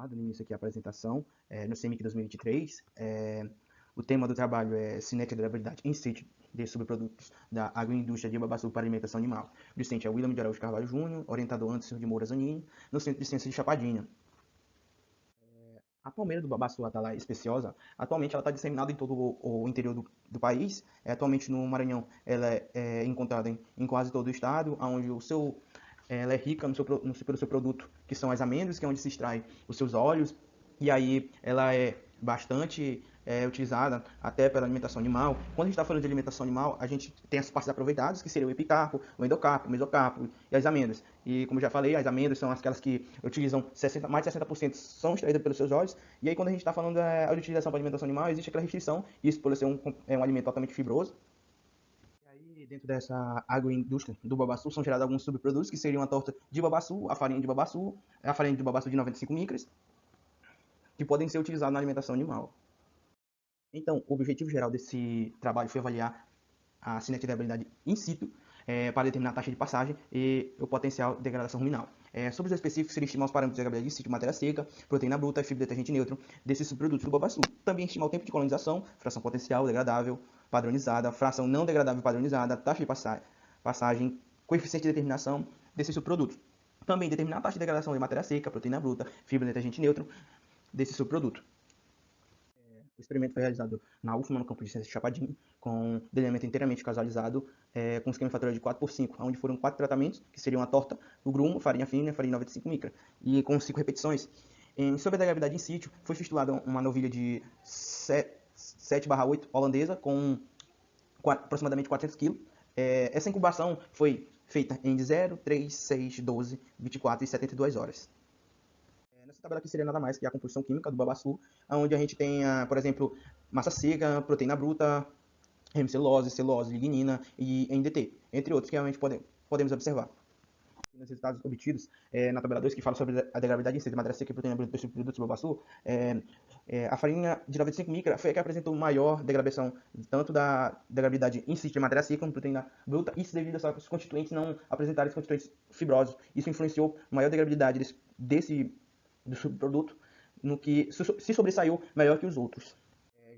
falado no início aqui a apresentação, no CMIC 2023, o tema do trabalho é cinética e durabilidade em sítio de subprodutos da agroindústria de Babaçu para alimentação animal. O discente é William de Araújo Carvalho Júnior, orientador Anderson de Moura Zanini, no Centro de Ciências de Chapadinha. A palmeira do Babaçu Atalaia especiosa, atualmente ela está disseminada em todo o interior do país. Atualmente no Maranhão ela é encontrada em quase todo o estado, onde ela é rica pelo seu produto, que são as amêndoas, que é onde se extrai os seus óleos, e aí ela é bastante utilizada até pela alimentação animal. Quando a gente está falando de alimentação animal, a gente tem as partes aproveitadas, que seriam o epicarpo, o endocarpo, o mesocarpo e as amêndoas. E como já falei, as amêndoas são aquelas que utilizam mais de 60% são extraídas pelos seus óleos. E aí quando a gente está falando da utilização para alimentação animal, existe aquela restrição, isso por ser um alimento totalmente fibroso. E dentro dessa agroindústria do babaçu são gerados alguns subprodutos, que seriam a torta de babaçu, a farinha de babaçu de 95 micras, que podem ser utilizados na alimentação animal. Então, o objetivo geral desse trabalho foi avaliar a cinética in situ para determinar a taxa de passagem e o potencial de degradação ruminal. Sobre os específicos, seria estimar os parâmetros de degradabilidade in situ, matéria seca, proteína bruta e fibra detergente neutro desses subprodutos do babaçu. Também estimar o tempo de colonização, fração potencial degradável padronizada, fração não degradável padronizada, taxa de passagem, coeficiente de determinação desses subprodutos. Também determinar a taxa de degradação de matéria seca, proteína bruta, fibra detergente neutro desse subproduto. O experimento foi realizado na UFMA, no campo de ciências de Chapadinho, com delineamento inteiramente casualizado, com esquema fatorial de 4x5, onde foram 4 tratamentos, que seriam a torta, o grumo, farinha fina e farinha 95 micra, e com 5 repetições. Sobre a degradabilidade in situ, foi fistulada uma novilha de 7/8 holandesa, com aproximadamente 400 kg. Essa incubação foi feita em 0, 3, 6, 12, 24 e 72 horas. Nessa tabela aqui seria nada mais que a composição química do babaçu, onde a gente tem, por exemplo, massa seca, proteína bruta, hemicelulose, celulose, lignina e NDT, entre outros que realmente podemos observar. Nos resultados obtidos na tabela 2, que fala sobre a degradabilidade in situ de matéria seca e proteína bruta dos subprodutos do babaçu, a farinha de 95 micra foi a que apresentou maior degradação, tanto da degradabilidade in situ de matéria seca como proteína bruta, isso devido a seus constituintes não apresentarem constituintes fibrosos. Isso influenciou maior degradabilidade do subproduto, no que se sobressaiu melhor que os outros.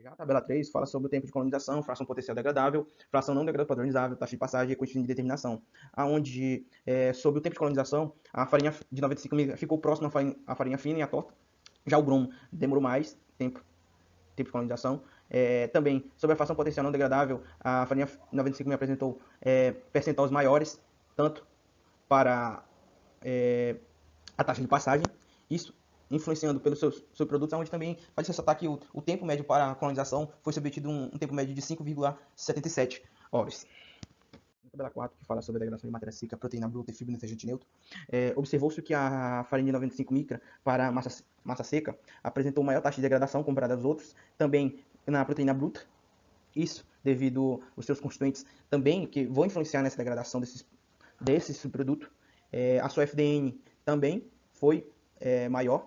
Já a tabela 3 fala sobre o tempo de colonização, fração potencial degradável, fração não degradável padronizável, taxa de passagem e coeficiente de determinação. Onde, sobre o tempo de colonização, a farinha de 95 mg ficou próxima à farinha fina e à torta. Já o gromo demorou mais tempo de colonização. Também, sobre a fração potencial não degradável, a farinha 95 mg apresentou percentuais maiores, tanto para a taxa de passagem, isso influenciando pelos seus produtos, onde também pode ressaltar que o tempo médio para a colonização foi submetido um tempo médio de 5,77 horas. Na tabela 4, que fala sobre a degradação de matéria seca, proteína bruta e fibra detergente neutro, observou-se que a farinha de 95 micra para massa seca apresentou maior taxa de degradação comparada aos outros, também na proteína bruta, isso devido aos seus constituintes também que vão influenciar nessa degradação desse subproduto. A sua FDN também foi maior.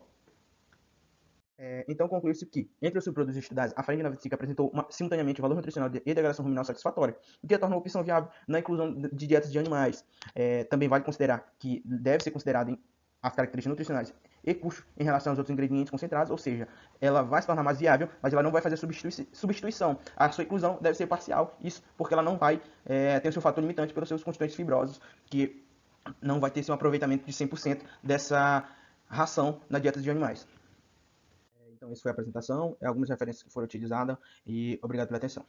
Então conclui-se que, entre os subprodutos estudados, a farinha de 95 apresentou simultaneamente um valor nutricional e degradação ruminal satisfatória, o que a torna uma opção viável na inclusão de dietas de animais. Também vale considerar que deve ser considerado as características nutricionais e custo em relação aos outros ingredientes concentrados, ou seja, ela vai se tornar mais viável, mas ela não vai fazer substituição. A sua inclusão deve ser parcial, isso porque ela não vai ter o seu fator limitante pelos seus constituintes fibrosos, que não vai ter seu aproveitamento de 100% dessa ração na dieta de animais. Então, essa foi a apresentação, algumas referências que foram utilizadas e obrigado pela atenção.